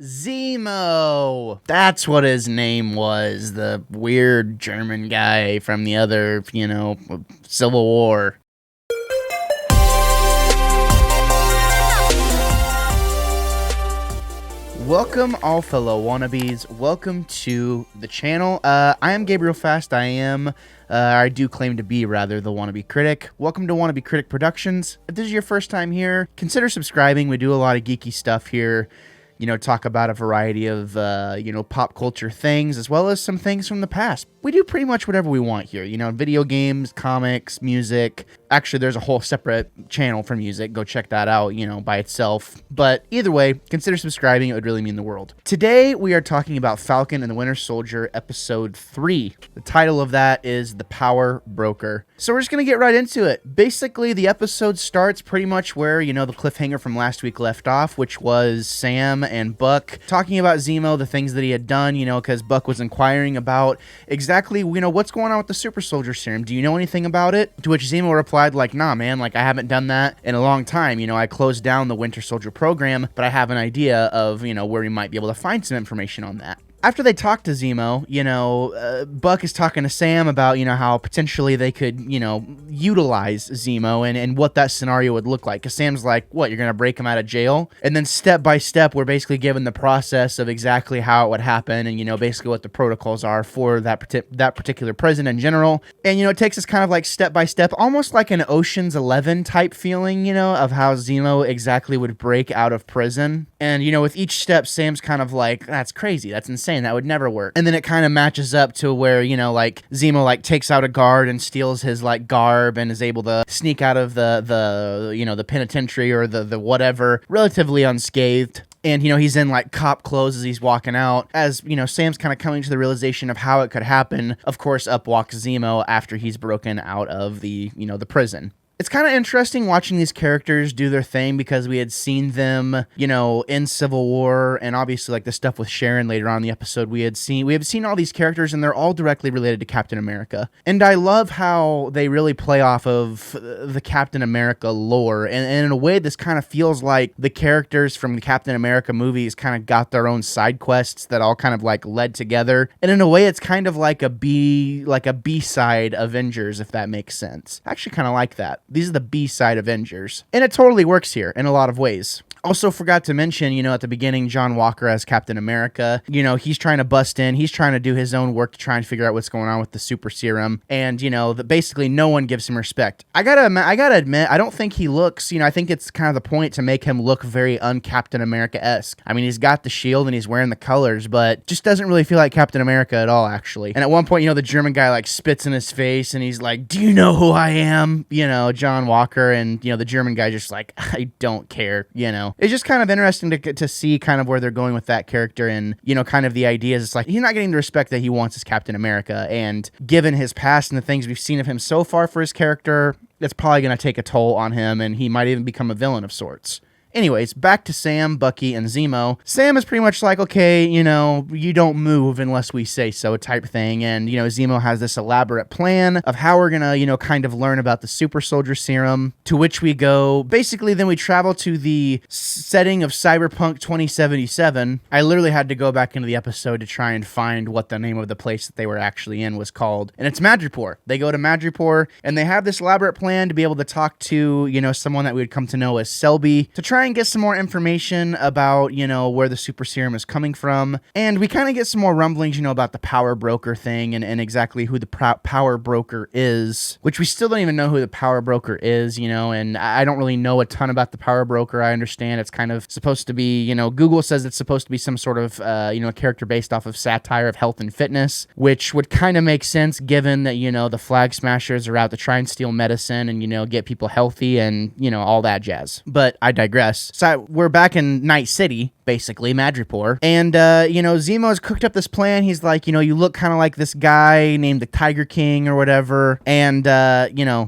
Zemo! That's what his name was. The weird German guy from the other, Civil War. Welcome, all fellow wannabes. Welcome to the channel. I am Gabriel Fast. I do claim to be, the Wannabe Critic. Welcome to Wannabe Critic Productions. If this is your first time here, consider subscribing. We do a lot of geeky stuff here. Talk about a variety of, pop culture things, as well as some things from the past. We do pretty much whatever we want here. Video games, comics, music. Actually, there's a whole separate channel for music. Go check that out, by itself. But either way, consider subscribing. It would really mean the world. Today, we are talking about Falcon and the Winter Soldier, Episode 3. The title of that is The Power Broker. So we're just going to get right into it. Basically, the episode starts pretty much where, the cliffhanger from last week left off, which was Sam and Buck talking about Zemo, the things that he had done, because Buck was inquiring about exactly, what's going on with the super soldier serum. Do you know anything about it? To which Zemo replied, nah, man, I haven't done that in a long time. I closed down the Winter Soldier program, but I have an idea of, where we might be able to find some information on that. After they talk to Zemo, Buck is talking to Sam about, how potentially they could, utilize Zemo and what that scenario would look like. Because Sam's like, what, you're going to break him out of jail? And then step by step, we're basically given the process of exactly how it would happen and, basically what the protocols are for that particular prison in general. And, it takes us kind of like step by step, almost like an Ocean's 11 type feeling, of how Zemo exactly would break out of prison. And, with each step, Sam's kind of like, that's crazy. That's insane. That would never work. And then it kind of matches up to where, Zemo, takes out a guard and steals his, garb and is able to sneak out of the penitentiary or the whatever relatively unscathed. And, he's in, cop clothes as he's walking out. As, Sam's kind of coming to the realization of how it could happen. Of course, up walks Zemo after he's broken out of the prison. It's kind of interesting watching these characters do their thing because we had seen them, in Civil War and obviously the stuff with Sharon later on in the episode. We have seen all these characters and they're all directly related to Captain America. And I love how they really play off of the Captain America lore. And in a way, this kind of feels like the characters from the Captain America movies kind of got their own side quests that all kind of led together. And in a way, it's kind of like a B-side Avengers, if that makes sense. I actually kind of like that. These are the B-side Avengers. And it totally works here in a lot of ways. Also forgot to mention, at the beginning, John Walker as Captain America, he's trying to bust in. He's trying to do his own work to try and figure out what's going on with the super serum. And, basically no one gives him respect. I gotta admit, I don't think he looks, I think it's kind of the point to make him look very un-Captain America-esque. I mean, he's got the shield and he's wearing the colors, but just doesn't really feel like Captain America at all, actually. And at one point, the German guy, spits in his face and he's like, do you know who I am? John Walker, and, the German guy just I don't care, It's just kind of interesting to see kind of where they're going with that character and, kind of the ideas. It's he's not getting the respect that he wants as Captain America. And given his past and the things we've seen of him so far for his character, it's probably going to take a toll on him and he might even become a villain of sorts. Anyways, back to Sam, Bucky, and Zemo. Sam is pretty much okay, you don't move unless we say so type thing. And, Zemo has this elaborate plan of how we're going to, kind of learn about the super soldier serum, to which we go. Basically, then we travel to the setting of Cyberpunk 2077. I literally had to go back into the episode to try and find what the name of the place that they were actually in was called. And it's Madripoor. They go to Madripoor, and they have this elaborate plan to be able to talk to, someone that we would come to know as Selby, to try and get some more information about, where the super serum is coming from. And we kind of get some more rumblings, about the power broker thing and exactly who the power broker is, which we still don't even know who the power broker is, and I don't really know a ton about the power broker. I understand it's kind of supposed to be, Google says it's supposed to be some sort of, a character based off of satire of health and fitness, which would kind of make sense given that, the Flag Smashers are out to try and steal medicine and, get people healthy and, all that jazz. But I digress. So we're back in Night City, basically, Madripoor. And, Zemo's cooked up this plan. He's like, you look kind of like this guy named the Tiger King or whatever. And,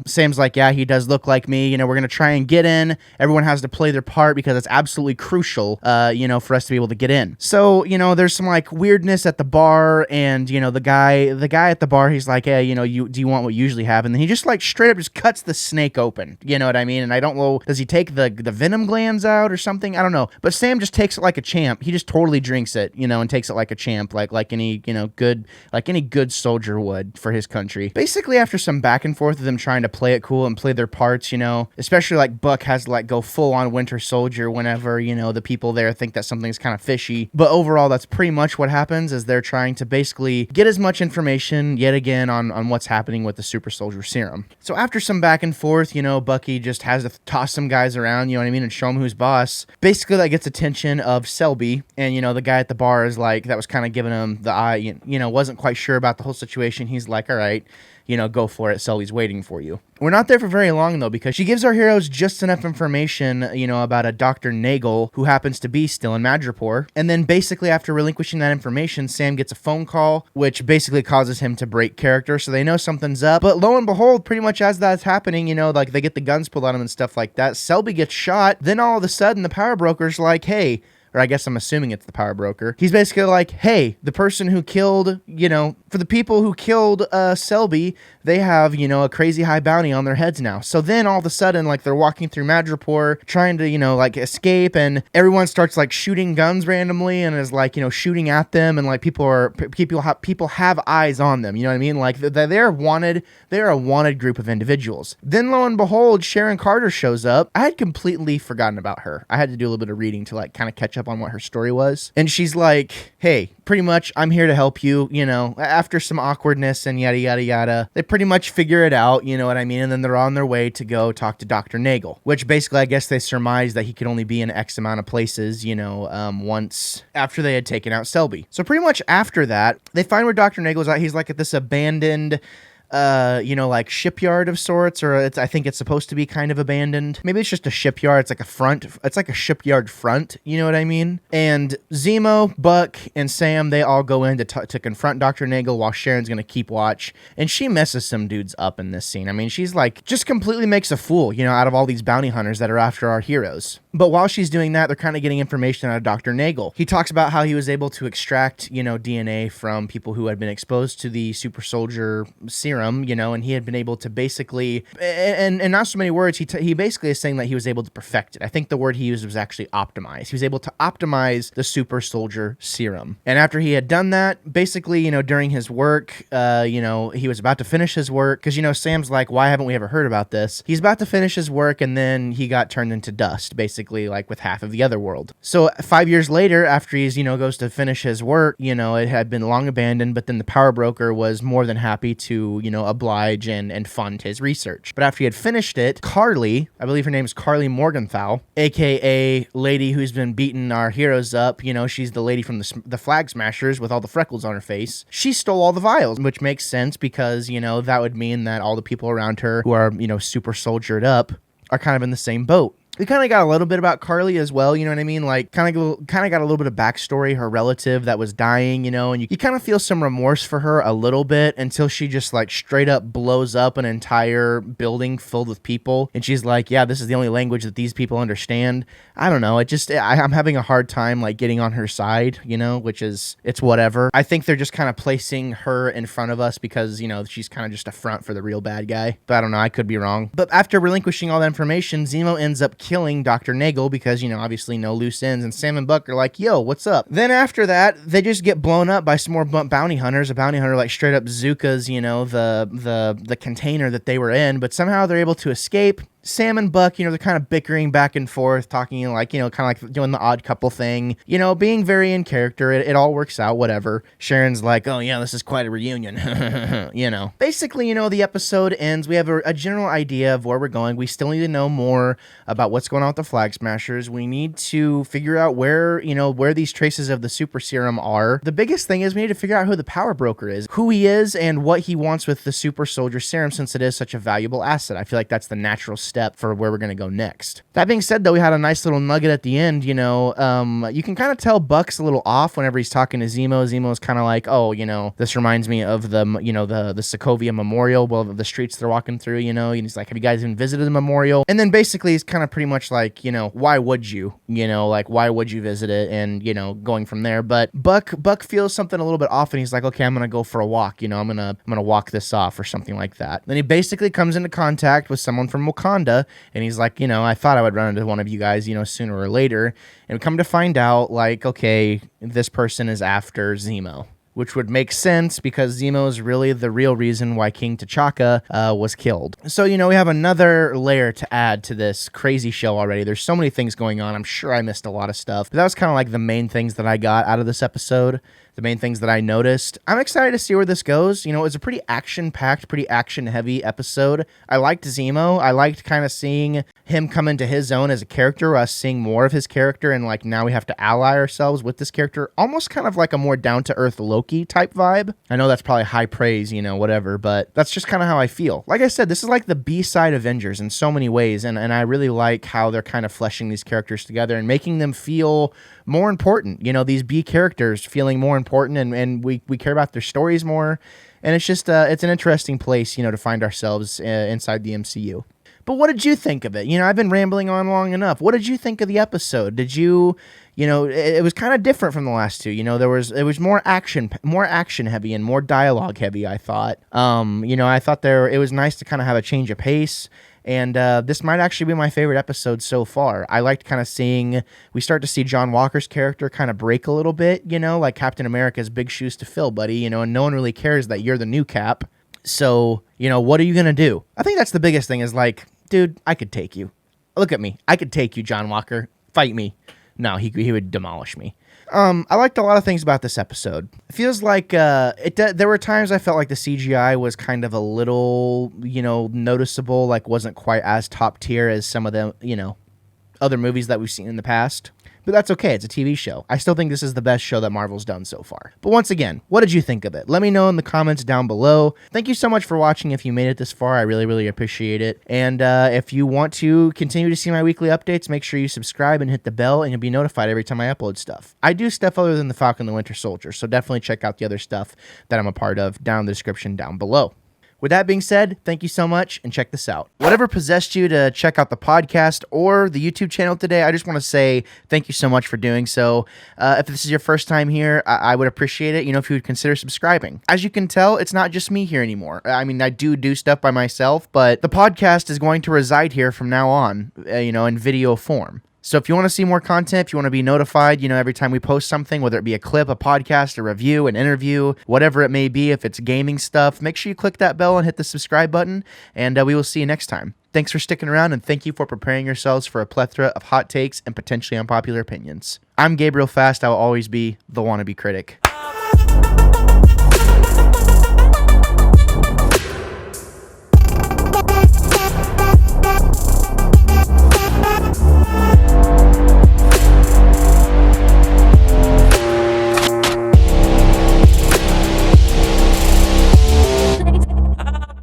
Sam's like, yeah, he does look like me. We're going to try and get in. Everyone has to play their part because it's absolutely crucial, for us to be able to get in. So, there's some weirdness at the bar. And, the guy at the bar, he's like, hey, do you want what you usually have? And then he just straight up just cuts the snake open. You know what I mean? And I don't know, does he take the venom glands out or something? I don't know. But Sam just takes it like a champ. He just totally drinks it, and takes it like a champ, like any, good soldier would for his country. Basically, after some back and forth of them trying to play it cool and play their parts, especially like Buck has to go full on Winter Soldier whenever, the people there think that something's kind of fishy. But overall, that's pretty much what happens, is they're trying to basically get as much information yet again on what's happening with the super soldier serum. So after some back and forth, Bucky just has to toss some guys around, and show him who's boss. Basically, that gets attention of Selby, and the guy at the bar is that was kind of giving him the eye, wasn't quite sure about the whole situation. He's like, all right, go for it. Selby's waiting for you. We're not there for very long, though, because she gives our heroes just enough information, about a Dr. Nagel who happens to be still in Madripoor. And then basically after relinquishing that information, Sam gets a phone call, which basically causes him to break character. So they know something's up. But lo and behold, pretty much as that's happening, they get the guns pulled on him and stuff like that. Selby gets shot. Then all of a sudden, the power broker's like, hey, or I guess I'm assuming it's the power broker. He's basically like, hey, the person who killed, for the people who killed Selby, they have, a crazy high bounty on their heads now. So then all of a sudden, they're walking through Madripoor trying to, escape, and everyone starts shooting guns randomly and is shooting at them, and people have eyes on them. You know what I mean? They're wanted. They're a wanted group of individuals. Then lo and behold, Sharon Carter shows up. I had completely forgotten about her. I had to do a little bit of reading to kind of catch up on what her story was. And she's like, hey, pretty much I'm here to help you, after some awkwardness and yada, yada, yada. They pretty much figure it out, you know what I mean? And then they're on their way to go talk to Dr. Nagel, which basically I guess they surmised that he could only be in X amount of places, once after they had taken out Selby. So pretty much after that, they find where Dr. Nagel's at. He's at this abandoned shipyard of sorts, or I think it's supposed to be kind of abandoned. Maybe it's just a shipyard. It's like a front. It's like a shipyard front. You know what I mean? And Zemo, Buck, and Sam, they all go in to confront Dr. Nagel while Sharon's going to keep watch. And she messes some dudes up in this scene. I mean, she's just completely makes a fool, out of all these bounty hunters that are after our heroes. But while she's doing that, they're kind of getting information out of Dr. Nagel. He talks about how he was able to extract, DNA from people who had been exposed to the super soldier serum, and he had been able to basically, and not so many words, he basically is saying that he was able to perfect it. I think the word he used was actually optimize. He was able to optimize the super soldier serum. And after he had done that, basically, during his work, he was about to finish his work, because, Sam's like, why haven't we ever heard about this? He's about to finish his work, and then he got turned into dust, basically, with half of the other world. So 5 years later, after he's, goes to finish his work, it had been long abandoned, but then the power broker was more than happy to, oblige and fund his research. But after he had finished it, Carly, I believe her name is Carly Morgenthau, aka lady who's been beating our heroes up, she's the lady from the Flag Smashers with all the freckles on her face. She stole all the vials, which makes sense because, that would mean that all the people around her who are, super soldiered up are kind of in the same boat. We kind of got a little bit about Carly as well, you know what I mean? Kind of got a little bit of backstory, her relative that was dying, and you kind of feel some remorse for her a little bit until she just straight up blows up an entire building filled with people. And she's like, yeah, this is the only language that these people understand. I don't know. I'm having a hard time getting on her side, which is, it's whatever. I think they're just kind of placing her in front of us because, she's kind of just a front for the real bad guy. But I don't know. I could be wrong. But after relinquishing all that information, Zemo ends up killing Dr. Nagel because, obviously no loose ends, and Sam and Buck are like, yo, what's up? Then after that, they just get blown up by some more bounty hunters. A bounty hunter straight up Zuka's, the container that they were in, but somehow they're able to escape. Sam and Buck, they're kind of bickering back and forth, talking kind of doing the odd couple thing, being very in character. It all works out, whatever. Sharon's like, oh yeah, this is quite a reunion, Basically, the episode ends. We have a general idea of where we're going. We still need to know more about what's going on with the Flag Smashers. We need to figure out where these traces of the super serum are. The biggest thing is we need to figure out who the power broker is, who he is, and what he wants with the super soldier serum, since it is such a valuable asset. I feel like that's the natural step for where we're going to go next. That being said, though, we had a nice little nugget at the end, you can kind of tell Buck's a little off whenever he's talking to Zemo. Zemo's kind of like, oh, this reminds me of the Sokovia Memorial, well, the streets they're walking through, and he's like, have you guys even visited the memorial? And then basically he's kind of pretty much like, why would you, why would you visit it? And, going from there. But Buck feels something a little bit off, and he's like, okay, I'm going to go for a walk, I'm going to walk this off or something like that. Then he basically comes into contact with someone from Wakanda, Wanda, and he's like, I thought I would run into one of you guys, sooner or later. And come to find out, like, okay, this person is after Zemo, which would make sense because Zemo is really the real reason why King T'Chaka was killed. So, we have another layer to add to this crazy show already. There's so many things going on. I'm sure I missed a lot of stuff, but that was kind of like the main things that I got out of this episode, the main things that I noticed. I'm excited to see where this goes. It was a pretty action-packed, pretty action-heavy episode. I liked Zemo. I liked kind of seeing him come into his own as a character, us seeing more of his character, and like now we have to ally ourselves with this character, almost kind of like a more down-to-earth Loki type vibe. I know that's probably high praise, whatever, but that's just kind of how I feel. Like I said, this is like the B-side Avengers in so many ways, and I really like how they're kind of fleshing these characters together and making them feel more important. These B characters feeling more important, and we care about their stories more, and it's just it's an interesting place, to find ourselves inside the MCU. But what did you think of it? I've been rambling on long enough. What did you think of the episode? Did you, it was kind of different from the last two. It was more action heavy and more dialogue heavy, I thought. I thought it was nice to kind of have a change of pace. And this might actually be my favorite episode so far. I liked kind of we start to see John Walker's character kind of break a little bit, like Captain America's big shoes to fill, buddy, and no one really cares that you're the new Cap. So, what are you going to do? I think that's the biggest thing is like, dude, I could take you. Look at me. I could take you, John Walker. Fight me. No, he would demolish me. I liked a lot of things about this episode. It feels like there were times I felt like the CGI was kind of a little, noticeable, like wasn't quite as top tier as some of the, other movies that we've seen in the past. But that's okay. It's a TV show. I still think this is the best show that Marvel's done so far. But once again, what did you think of it? Let me know in the comments down below. Thank you so much for watching. If you made it this far, I really, really appreciate it. And if you want to continue to see my weekly updates, make sure you subscribe and hit the bell, and you'll be notified every time I upload stuff. I do stuff other than the Falcon and the Winter Soldier, so definitely check out the other stuff that I'm a part of down in the description down below. With that being said, thank you so much, and check this out. Whatever possessed you to check out the podcast or the YouTube channel today, I just want to say thank you so much for doing so. If this is your first time here, I would appreciate it, if you would consider subscribing. As you can tell, it's not just me here anymore. I mean, I do stuff by myself, but the podcast is going to reside here from now on, in video form. So if you want to see more content, if you want to be notified, every time we post something, whether it be a clip, a podcast, a review, an interview, whatever it may be, if it's gaming stuff, make sure you click that bell and hit the subscribe button, and we will see you next time. Thanks for sticking around, and thank you for preparing yourselves for a plethora of hot takes and potentially unpopular opinions. I'm Gabe Fast. I will always be the Wannabe Critic.